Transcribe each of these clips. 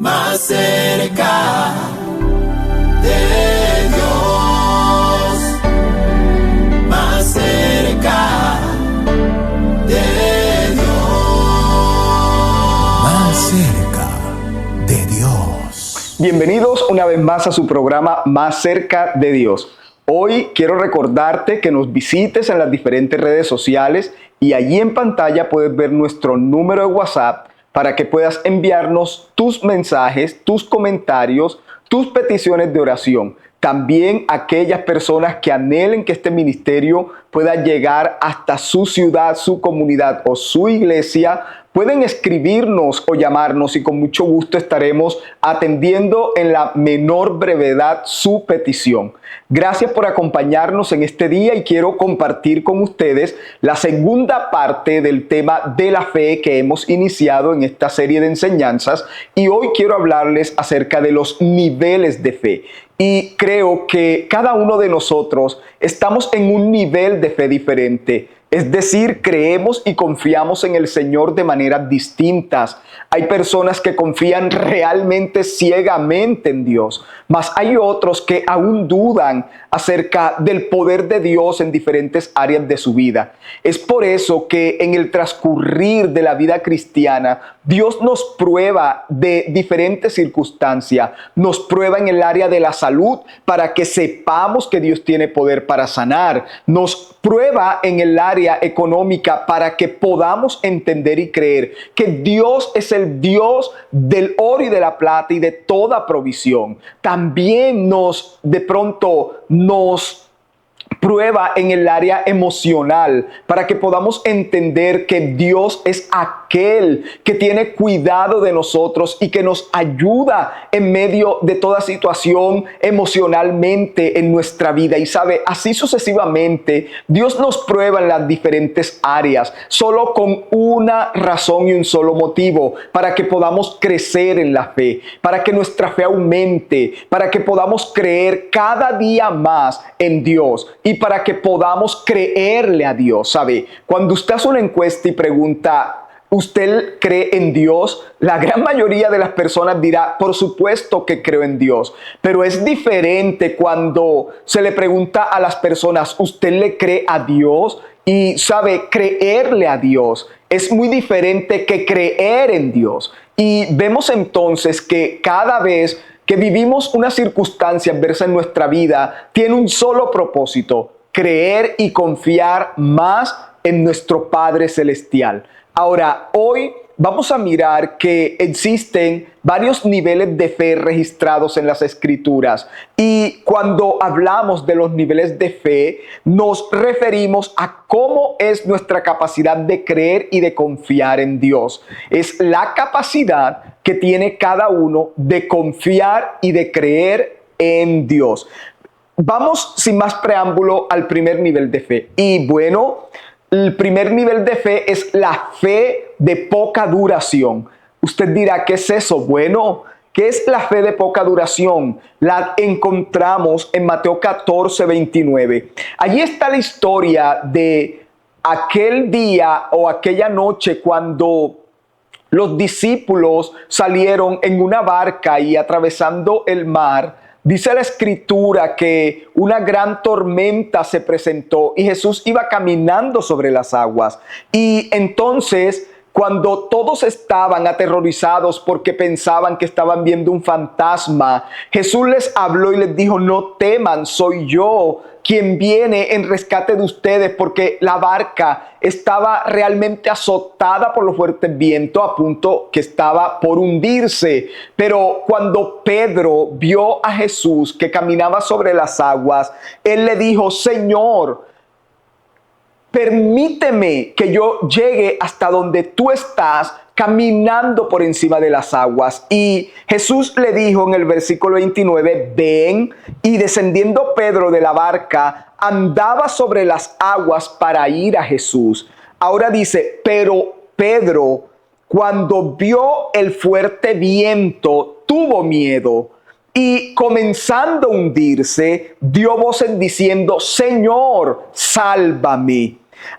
más cerca de Dios, más cerca de Dios, más cerca de Dios. Bienvenidos una vez más a su programa Más cerca de Dios. Hoy quiero recordarte que nos visites en las diferentes redes sociales y allí en pantalla puedes ver nuestro número de WhatsApp para que puedas enviarnos tus mensajes, tus comentarios, tus peticiones de oración. También aquellas personas que anhelen que este ministerio pueda llegar hasta su ciudad, su comunidad o su iglesia, pueden escribirnos o llamarnos y con mucho gusto estaremos atendiendo en la menor brevedad su petición. Gracias por acompañarnos en este día y quiero compartir con ustedes la segunda parte del tema de la fe que hemos iniciado en esta serie de enseñanzas, y hoy quiero hablarles acerca de los niveles de fe. Y creo que cada uno de nosotros estamos en un nivel de fe diferente. Es decir, creemos y confiamos en el Señor de maneras distintas. Hay personas que confían realmente ciegamente en Dios, mas hay otros que aún dudan acerca del poder de Dios en diferentes áreas de su vida. Es por eso que en el transcurrir de la vida cristiana, Dios nos prueba de diferentes circunstancias. Nos prueba en el área de la salud para que sepamos que Dios tiene poder para sanar. Nos prueba en el área económica para que podamos entender y creer que Dios es el Dios del oro y de la plata y de toda provisión. También de pronto nos prueba en el área emocional para que podamos entender que Dios es aquel que tiene cuidado de nosotros y que nos ayuda en medio de toda situación emocionalmente en nuestra vida. Y sabe, así sucesivamente, Dios nos prueba en las diferentes áreas, solo con una razón y un solo motivo: para que podamos crecer en la fe, para que nuestra fe aumente, para que podamos creer cada día más en Dios y para que podamos creerle a Dios. ¿Sabe? Cuando usted hace una encuesta y pregunta, ¿usted cree en Dios?, la gran mayoría de las personas dirá, por supuesto que creo en Dios. Pero es diferente cuando se le pregunta a las personas, ¿usted le cree a Dios? Y sabe, creerle a Dios es muy diferente que creer en Dios. Y vemos entonces que cada vez que vivimos una circunstancia adversa en nuestra vida, tiene un solo propósito: creer y confiar más en nuestro Padre Celestial. Ahora, hoy vamos a mirar que existen varios niveles de fe registrados en las Escrituras. Y cuando hablamos de los niveles de fe, nos referimos a cómo es nuestra capacidad de creer y de confiar en Dios. Es la capacidad que tiene cada uno de confiar y de creer en Dios. Vamos sin más preámbulo al primer nivel de fe. Y bueno, el primer nivel de fe es la fe de poca duración. Usted dirá, ¿qué es eso? Bueno, ¿qué es la fe de poca duración? La encontramos en Mateo 14:29. Allí está la historia de aquel día o aquella noche cuando los discípulos salieron en una barca y atravesando el mar. Dice la Escritura que una gran tormenta se presentó y Jesús iba caminando sobre las aguas. Y entonces, cuando todos estaban aterrorizados porque pensaban que estaban viendo un fantasma, Jesús les habló y les dijo, no teman, soy yo quien viene en rescate de ustedes, porque la barca estaba realmente azotada por los fuertes vientos, a punto que estaba por hundirse. Pero cuando Pedro vio a Jesús que caminaba sobre las aguas, él le dijo, Señor, permíteme que yo llegue hasta donde tú estás, caminando por encima de las aguas. Y Jesús le dijo en el versículo 29, ven. Y descendiendo Pedro de la barca, andaba sobre las aguas para ir a Jesús. Ahora dice, pero Pedro, cuando vio el fuerte viento, tuvo miedo. Y comenzando a hundirse, dio voces diciendo, Señor, sálvame.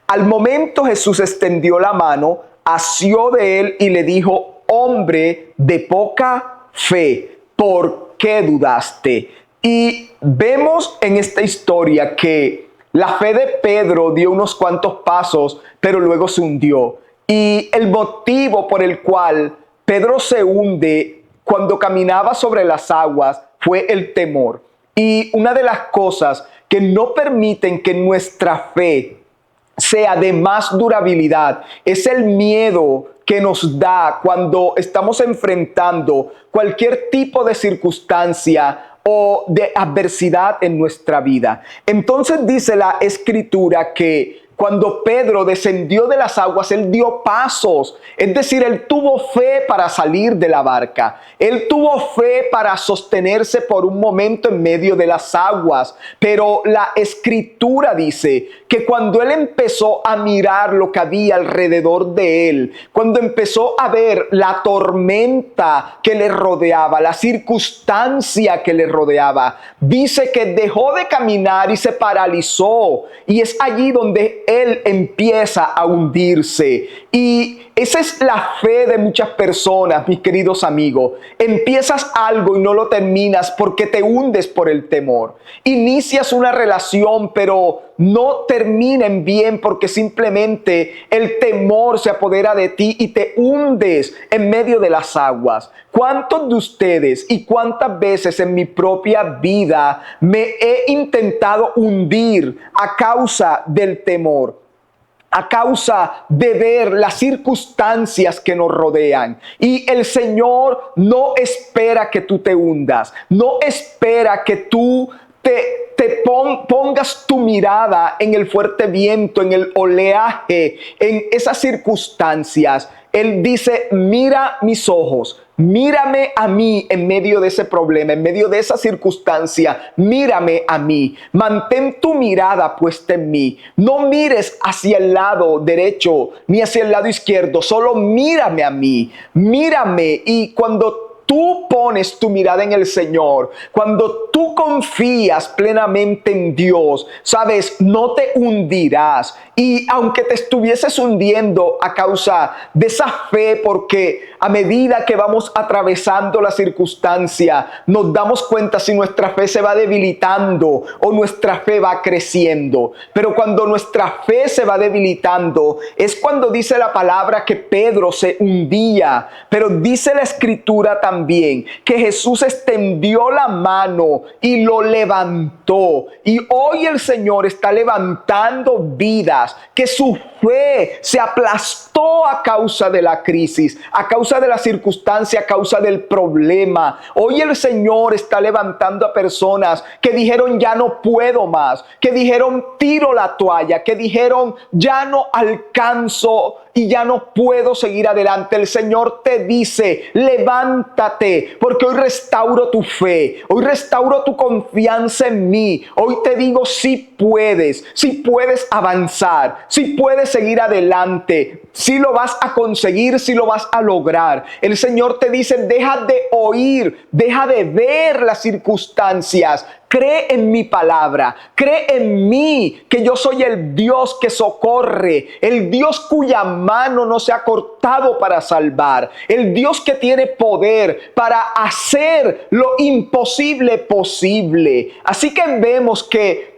Al momento Jesús extendió la mano, asió de él y le dijo, hombre de poca fe, ¿por qué dudaste? Y vemos en esta historia que la fe de Pedro dio unos cuantos pasos, pero luego se hundió. Y el motivo por el cual Pedro se hunde cuando caminaba sobre las aguas fue el temor. Y una de las cosas que no permiten que nuestra fe sea de más durabilidad es el miedo que nos da cuando estamos enfrentando cualquier tipo de circunstancia o de adversidad en nuestra vida. Entonces dice la Escritura que cuando Pedro descendió de las aguas, él dio pasos. Es decir, él tuvo fe para salir de la barca. Él tuvo fe para sostenerse por un momento en medio de las aguas. Pero la Escritura dice que cuando él empezó a mirar lo que había alrededor de él, cuando empezó a ver la tormenta que le rodeaba, la circunstancia que le rodeaba, dice que dejó de caminar y se paralizó. Y es allí donde él empieza a hundirse. Y esa es la fe de muchas personas, mis queridos amigos. Empiezas algo y no lo terminas porque te hundes por el temor. Inicias una relación, pero no terminen bien porque simplemente el temor se apodera de ti y te hundes en medio de las aguas. ¿Cuántos de ustedes y cuántas veces en mi propia vida me he intentado hundir a causa del temor? A causa de ver las circunstancias que nos rodean. Y el Señor no espera que tú te hundas, no espera que tú pongas tu mirada en el fuerte viento, en el oleaje, en esas circunstancias. Él dice, mira mis ojos, mírame a mí en medio de ese problema, en medio de esa circunstancia, mírame a mí. Mantén tu mirada puesta en mí. No mires hacia el lado derecho ni hacia el lado izquierdo, solo mírame a mí. Mírame. Y cuando tú pones tu mirada en el Señor, cuando tú confías plenamente en Dios, sabes, no te hundirás. Y aunque te estuvieses hundiendo a causa de esa fe, porque a medida que vamos atravesando la circunstancia, nos damos cuenta si nuestra fe se va debilitando o nuestra fe va creciendo. Pero cuando nuestra fe se va debilitando, es cuando dice la palabra que Pedro se hundía. Pero dice la Escritura también que Jesús extendió la mano y lo levantó. Y hoy el Señor está levantando vidas que su fe se aplastó a causa de la crisis, a causa de la circunstancia, a causa del problema. Hoy el Señor está levantando a personas que dijeron ya no puedo más, que dijeron tiro la toalla, que dijeron ya no alcanzo y ya no puedo seguir adelante. El Señor te dice, levántate, porque hoy restauro tu fe, hoy restauro tu confianza en mí. Hoy te digo, si puedes avanzar, si puedes seguir adelante, si lo vas a conseguir, si lo vas a lograr. El Señor te dice, deja de oír, deja de ver las circunstancias. Cree en mi palabra, cree en mí, que yo soy el Dios que socorre, el Dios cuya mano no se ha cortado para salvar, el Dios que tiene poder para hacer lo imposible posible. Así que vemos que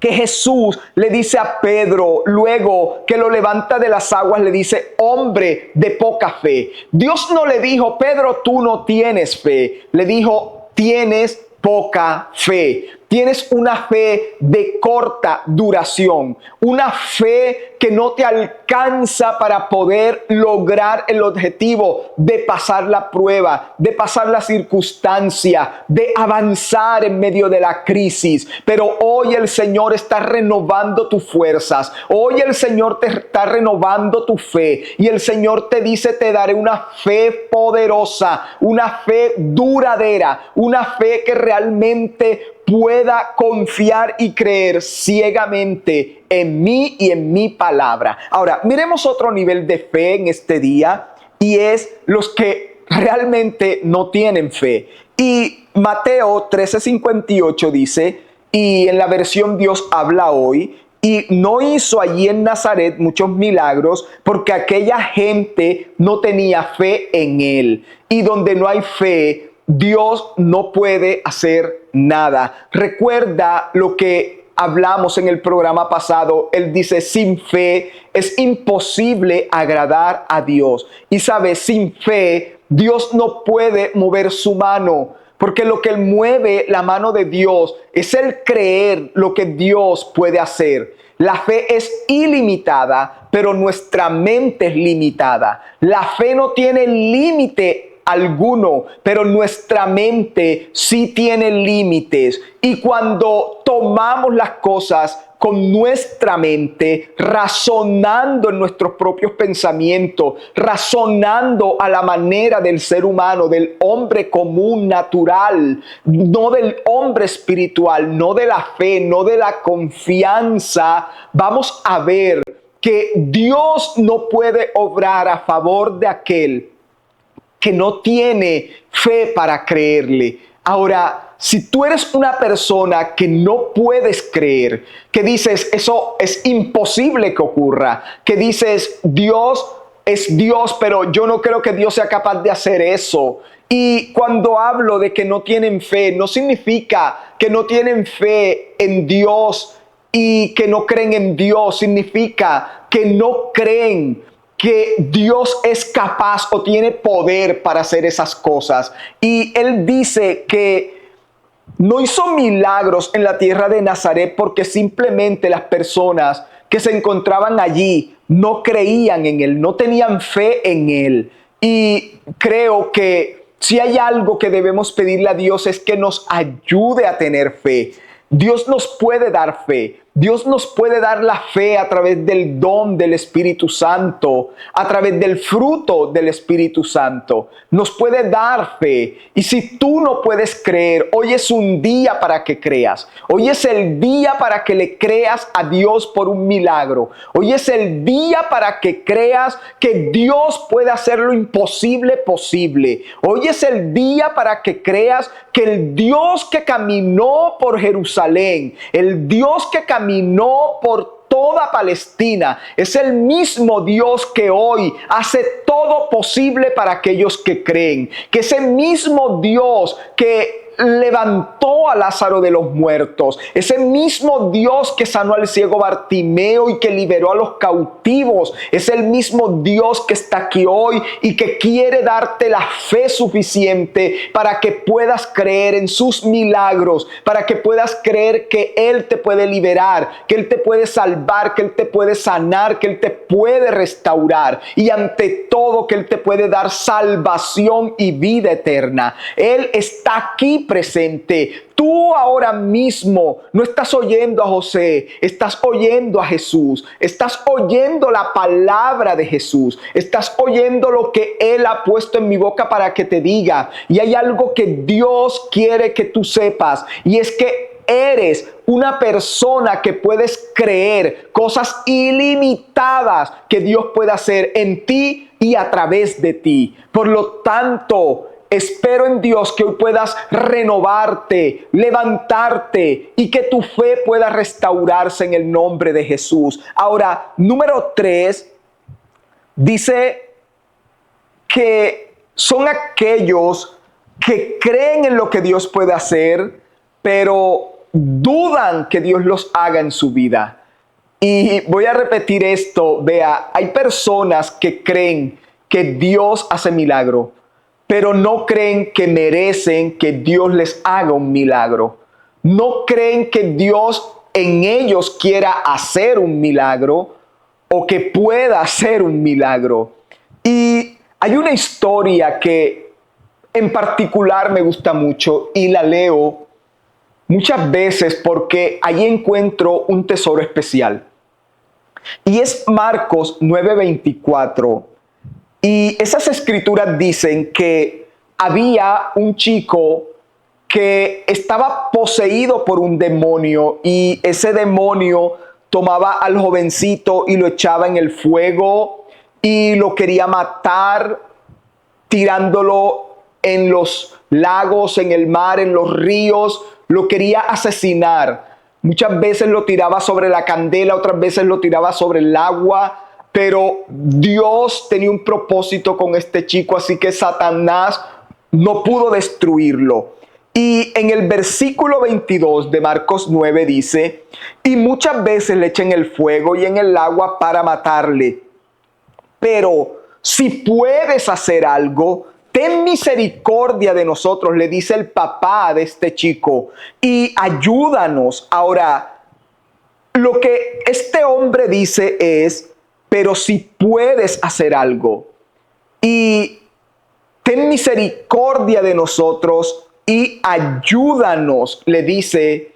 Jesús le dice a Pedro, luego que lo levanta de las aguas, le dice, hombre de poca fe. Dios no le dijo, Pedro, tú no tienes fe. Le dijo, tienes poca fe. Tienes una fe de corta duración, una fe que no te alcanza para poder lograr el objetivo de pasar la prueba, de pasar la circunstancia, de avanzar en medio de la crisis. Pero hoy el Señor está renovando tus fuerzas, hoy el Señor te está renovando tu fe y el Señor te dice, te daré una fe poderosa, una fe duradera, una fe que realmente pueda confiar y creer ciegamente en mí y en mi palabra. Ahora, miremos otro nivel de fe en este día y es los que realmente no tienen fe. Y Mateo 13:58 dice, y en la versión Dios habla hoy, y no hizo allí en Nazaret muchos milagros porque aquella gente no tenía fe en él. Y donde no hay fe, Dios no puede hacer nada. Recuerda lo que hablamos en el programa pasado. Él dice, sin fe es imposible agradar a Dios. Y sabes, sin fe, Dios no puede mover su mano. Porque lo que mueve la mano de Dios es el creer lo que Dios puede hacer. La fe es ilimitada, pero nuestra mente es limitada. La fe no tiene límite alguno, pero nuestra mente sí tiene límites. Y cuando tomamos las cosas con nuestra mente, razonando en nuestros propios pensamientos, razonando a la manera del ser humano, del hombre común, natural, no del hombre espiritual, no de la fe, no de la confianza, vamos a ver que Dios no puede obrar a favor de aquel que no tiene fe para creerle. Ahora, si tú eres una persona que no puedes creer, que dices, eso es imposible que ocurra, que dices, Dios es Dios, pero yo no creo que Dios sea capaz de hacer eso. Y cuando hablo de que no tienen fe, no significa que no tienen fe en Dios y que no creen en Dios, significa que no creen que Dios es capaz o tiene poder para hacer esas cosas. Y él dice que no hizo milagros en la tierra de Nazaret porque simplemente las personas que se encontraban allí no creían en él, no tenían fe en él. Y creo que si hay algo que debemos pedirle a Dios es que nos ayude a tener fe. Dios nos puede dar fe. Dios nos puede dar la fe a través del don del Espíritu Santo, a través del fruto del Espíritu Santo. Nos puede dar fe. Y si tú no puedes creer, hoy es un día para que creas. Hoy es el día para que le creas a Dios por un milagro. Hoy es el día para que creas que Dios puede hacer lo imposible posible. Hoy es el día para que creas que el Dios que caminó por Jerusalén, el Dios que caminó por toda Palestina, es el mismo Dios que hoy hace todo posible para aquellos que creen. Que ese mismo Dios que levantó a Lázaro de los muertos, ese mismo Dios que sanó al ciego Bartimeo y que liberó a los cautivos, es el mismo Dios que está aquí hoy y que quiere darte la fe suficiente para que puedas creer en sus milagros, para que puedas creer que Él te puede liberar, que Él te puede salvar, que Él te puede sanar, que Él te puede restaurar y ante todo que Él te puede dar salvación y vida eterna. Él está aquí presente. Tú ahora mismo no estás oyendo a José, estás oyendo a Jesús, estás oyendo la palabra de Jesús, estás oyendo lo que Él ha puesto en mi boca para que te diga. Y hay algo que Dios quiere que tú sepas, y es que eres una persona que puedes creer cosas ilimitadas que Dios puede hacer en ti y a través de ti. Por lo tanto, espero en Dios que hoy puedas renovarte, levantarte y que tu fe pueda restaurarse en el nombre de Jesús. Ahora, número 3, dice que son aquellos que creen en lo que Dios puede hacer, pero dudan que Dios los haga en su vida. Y voy a repetir esto, vea, hay personas que creen que Dios hace milagro, pero no creen que merecen que Dios les haga un milagro. No creen que Dios en ellos quiera hacer un milagro o que pueda hacer un milagro. Y hay una historia que en particular me gusta mucho y la leo muchas veces porque allí encuentro un tesoro especial. Y es Marcos 9:24. Y esas escrituras dicen que había un chico que estaba poseído por un demonio y ese demonio tomaba al jovencito y lo echaba en el fuego y lo quería matar tirándolo en los lagos, en el mar, en los ríos, lo quería asesinar. muchas veces lo tiraba sobre la candela, otras veces lo tiraba sobre el agua, pero Dios tenía un propósito con este chico, así que Satanás no pudo destruirlo. Y en el versículo 22 de Marcos 9 dice, y muchas veces le eché en el fuego y en el agua para matarle. Pero si puedes hacer algo, ten misericordia de nosotros, le dice el papá de este chico, y ayúdanos. Ahora, lo que este hombre dice es, pero si puedes hacer algo, y ten misericordia de nosotros y ayúdanos, le dice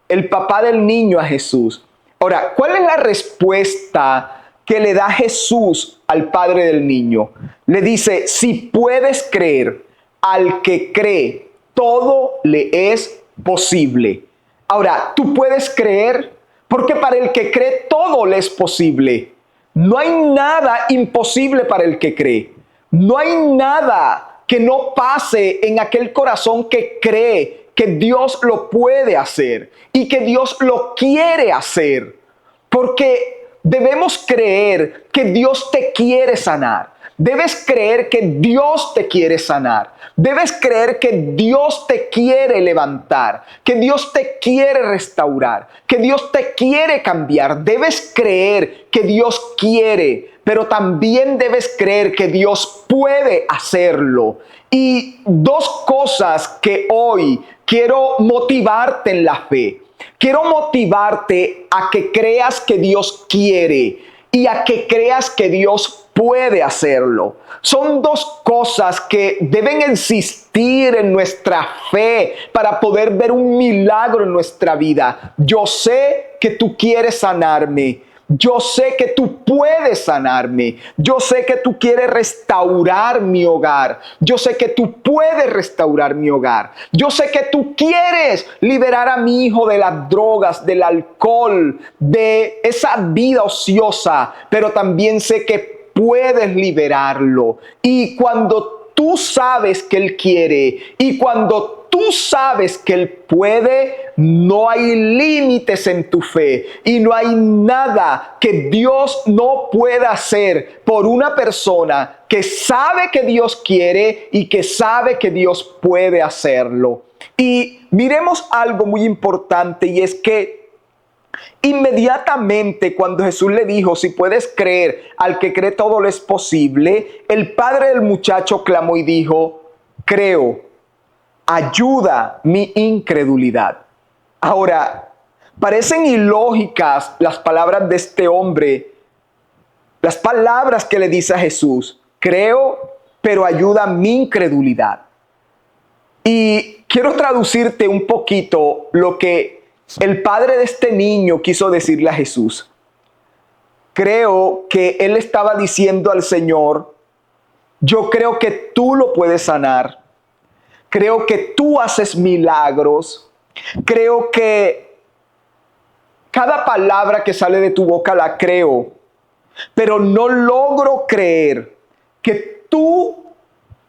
el papá del niño a Jesús. Ahora, ¿cuál es la respuesta que le da Jesús al padre del niño? Le dice, si puedes creer, al que cree, todo le es posible. Ahora, tú puedes creer, porque para el que cree, todo le es posible. No hay nada imposible para el que cree. No hay nada que no pase en aquel corazón que cree que Dios lo puede hacer y que Dios lo quiere hacer. Porque debemos creer que Dios te quiere sanar. Debes creer que Dios te quiere sanar. Debes creer que Dios te quiere levantar, que Dios te quiere restaurar, que Dios te quiere cambiar. Debes creer que Dios quiere, pero también debes creer que Dios puede hacerlo. Y dos cosas que hoy quiero motivarte en la fe. Quiero motivarte a que creas que Dios quiere y a que creas que Dios puede hacerlo. Son dos cosas que deben existir en nuestra fe para poder ver un milagro en nuestra vida. Yo sé que tú quieres sanarme. Yo sé que tú puedes sanarme. Yo sé que tú quieres restaurar mi hogar. Yo sé que tú puedes restaurar mi hogar. Yo sé que tú quieres liberar a mi hijo de las drogas, del alcohol, de esa vida ociosa. Pero también sé que puedes liberarlo. Y cuando tú sabes que Él quiere y cuando tú sabes que Él puede, no hay límites en tu fe y no hay nada que Dios no pueda hacer por una persona que sabe que Dios quiere y que sabe que Dios puede hacerlo. Y miremos algo muy importante, y es que inmediatamente cuando Jesús le dijo, si puedes creer, al que cree todo lo es posible, el padre del muchacho clamó y dijo, creo, ayuda mi incredulidad. Ahora, parecen ilógicas las palabras de este hombre, las palabras que le dice a Jesús, creo, pero ayuda mi incredulidad. Y quiero traducirte un poquito lo que el padre de este niño quiso decirle a Jesús. Creo que él estaba diciendo al Señor, yo creo que tú lo puedes sanar. Creo que tú haces milagros. Creo que cada palabra que sale de tu boca la creo. Pero no logro creer que tú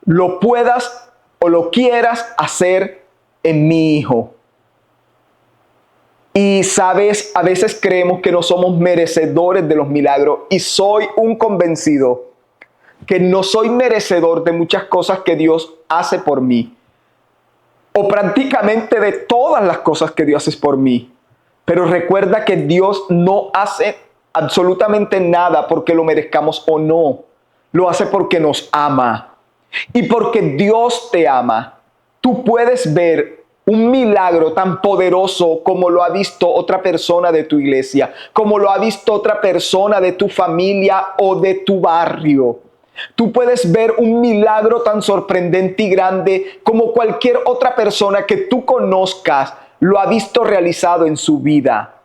lo puedas o lo quieras hacer en mi hijo. Y sabes, a veces creemos que no somos merecedores de los milagros. Y soy un convencido que no soy merecedor de muchas cosas que Dios hace por mí. O prácticamente de todas las cosas que Dios hace por mí. Pero recuerda que Dios no hace absolutamente nada porque lo merezcamos o no. Lo hace porque nos ama. Y porque Dios te ama. Tú puedes ver un milagro tan poderoso como lo ha visto otra persona de tu iglesia, como lo ha visto otra persona de tu familia o de tu barrio. Tú puedes ver un milagro tan sorprendente y grande como cualquier otra persona que tú conozcas lo ha visto realizado en su vida.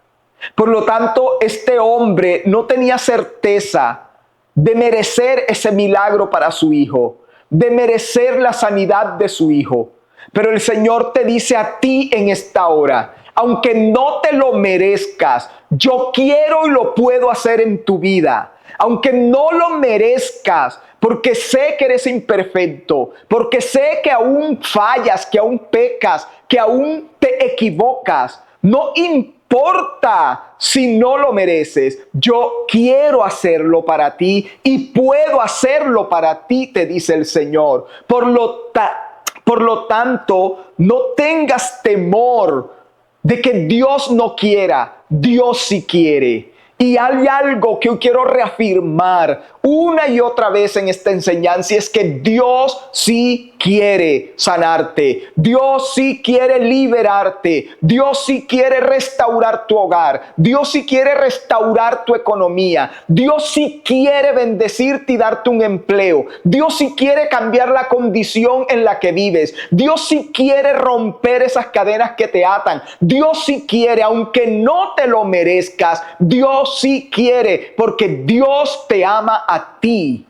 Por lo tanto, este hombre no tenía certeza de merecer ese milagro para su hijo, de merecer la sanidad de su hijo. Pero el Señor te dice a ti en esta hora, aunque no te lo merezcas, yo quiero y lo puedo hacer en tu vida. Aunque no lo merezcas, porque sé que eres imperfecto, porque sé que aún fallas, que aún pecas, que aún te equivocas, no importa importa si no lo mereces. Yo quiero hacerlo para ti y puedo hacerlo para ti, te dice el Señor. Por lo tanto, no tengas temor de que Dios no quiera. Dios sí quiere. Y hay algo que yo quiero reafirmar una y otra vez en esta enseñanza, y es que Dios sí quiere sanarte. Dios sí quiere liberarte. Dios sí quiere restaurar tu hogar. Dios sí quiere restaurar tu economía. Dios sí quiere bendecirte y darte un empleo. Dios sí quiere cambiar la condición en la que vives. Dios sí quiere romper esas cadenas que te atan. Dios sí quiere, aunque no te lo merezcas. Dios sí quiere, porque Dios te ama a ti.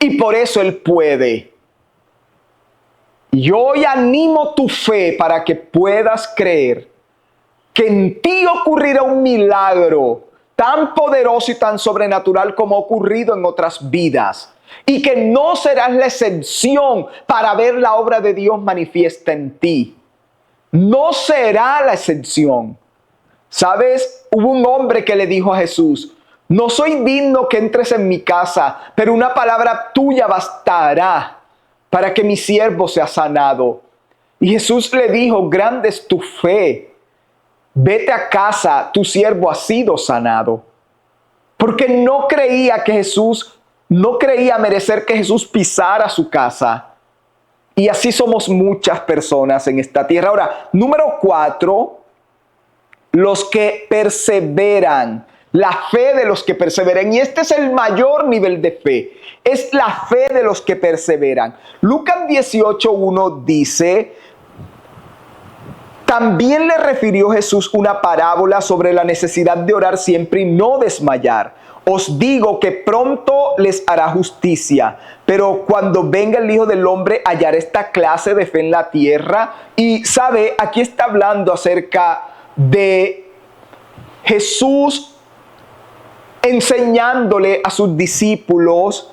Y por eso Él puede. Y hoy animo tu fe para que puedas creer que en ti ocurrirá un milagro tan poderoso y tan sobrenatural como ha ocurrido en otras vidas. Y que no serás la excepción para ver la obra de Dios manifiesta en ti. No será la excepción. ¿Sabes? Hubo un hombre que le dijo a Jesús: no soy digno que entres en mi casa, pero una palabra tuya bastará para que mi siervo sea sanado. Y Jesús le dijo: grande es tu fe. Vete a casa, tu siervo ha sido sanado. Porque no creía merecer que Jesús pisara su casa. Y así somos muchas personas en esta tierra. Ahora, número 4, los que perseveran. La fe de los que perseveran. Y este es el mayor nivel de fe. Es la fe de los que perseveran. Lucas 18:1 dice: también le refirió Jesús una parábola sobre la necesidad de orar siempre y no desmayar. Os digo que pronto les hará justicia, pero cuando venga el Hijo del Hombre hallará esta clase de fe en la tierra. Y sabe, aquí está hablando acerca de Jesús enseñándole a sus discípulos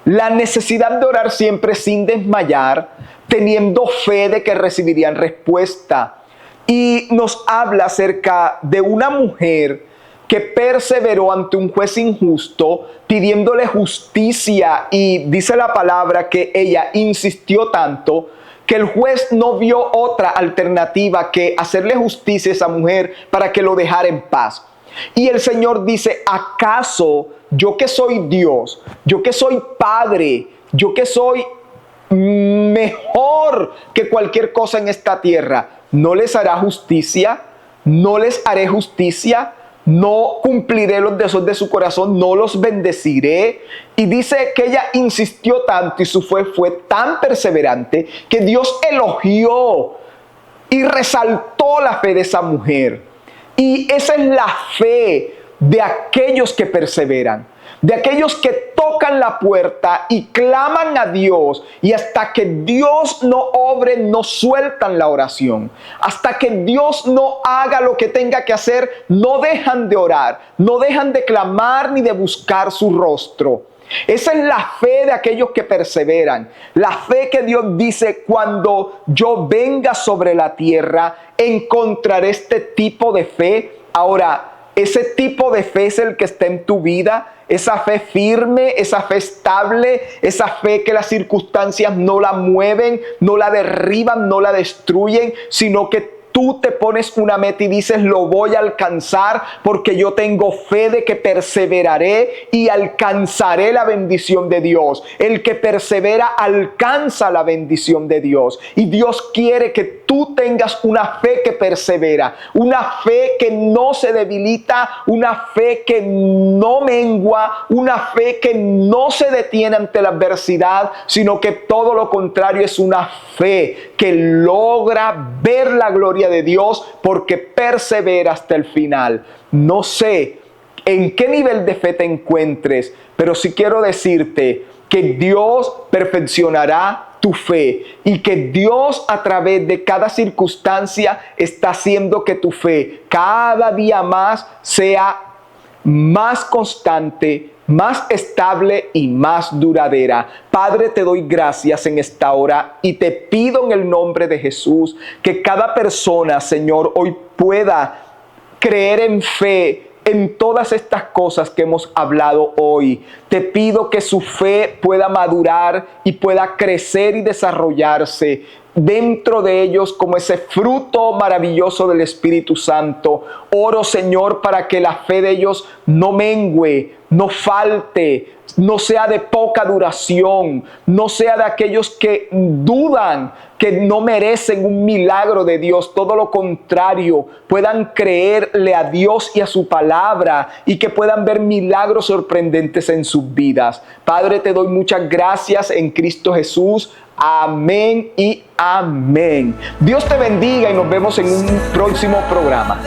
la necesidad de orar siempre sin desmayar, teniendo fe de que recibirían respuesta. Y nos habla acerca de una mujer que perseveró ante un juez injusto pidiéndole justicia, y dice la palabra que ella insistió tanto que el juez no vio otra alternativa que hacerle justicia a esa mujer para que lo dejara en paz. Y el Señor dice: ¿acaso yo que soy Dios, yo que soy Padre, yo que soy mejor que cualquier cosa en esta tierra, no les hará justicia? ¿No les haré justicia? ¿No cumpliré los deseos de su corazón? ¿No los bendeciré? Y dice que ella insistió tanto y su fe fue tan perseverante que Dios elogió y resaltó la fe de esa mujer. Y esa es la fe de aquellos que perseveran, de aquellos que tocan la puerta y claman a Dios, y hasta que Dios no obre, no sueltan la oración. Hasta que Dios no haga lo que tenga que hacer, no dejan de orar, no dejan de clamar ni de buscar su rostro. Esa es la fe de aquellos que perseveran. La fe que Dios dice: cuando yo venga sobre la tierra, encontraré este tipo de fe. Ahora, ese tipo de fe es el que está en tu vida. Esa fe firme, esa fe estable, esa fe que las circunstancias no la mueven, no la derriban, no la destruyen, sino que tú te pones una meta y dices: lo voy a alcanzar porque yo tengo fe de que perseveraré y alcanzaré la bendición de Dios. El que persevera alcanza la bendición de Dios. Y Dios quiere que tú tengas una fe que persevera, una fe que no se debilita, una fe que no mengua, una fe que no se detiene ante la adversidad, sino que todo lo contrario, es una fe que logra ver la gloria de Dios porque persevera hasta el final. No sé en qué nivel de fe te encuentres, pero sí quiero decirte que Dios perfeccionará tu fe, y que Dios a través de cada circunstancia está haciendo que tu fe cada día más sea más constante, más estable y más duradera. Padre, te doy gracias en esta hora y te pido en el nombre de Jesús que cada persona, Señor, hoy pueda creer en fe en todas estas cosas que hemos hablado hoy. Te pido que su fe pueda madurar y pueda crecer y desarrollarse dentro de ellos como ese fruto maravilloso del Espíritu Santo. Oro, Señor, para que la fe de ellos no mengüe, no falte, no sea de poca duración, no sea de aquellos que dudan, que no merecen un milagro de Dios. Todo lo contrario, puedan creerle a Dios y a su palabra y que puedan ver milagros sorprendentes en sus vidas. Padre, te doy muchas gracias en Cristo Jesús. Amén y amén. Dios te bendiga y nos vemos en un próximo programa.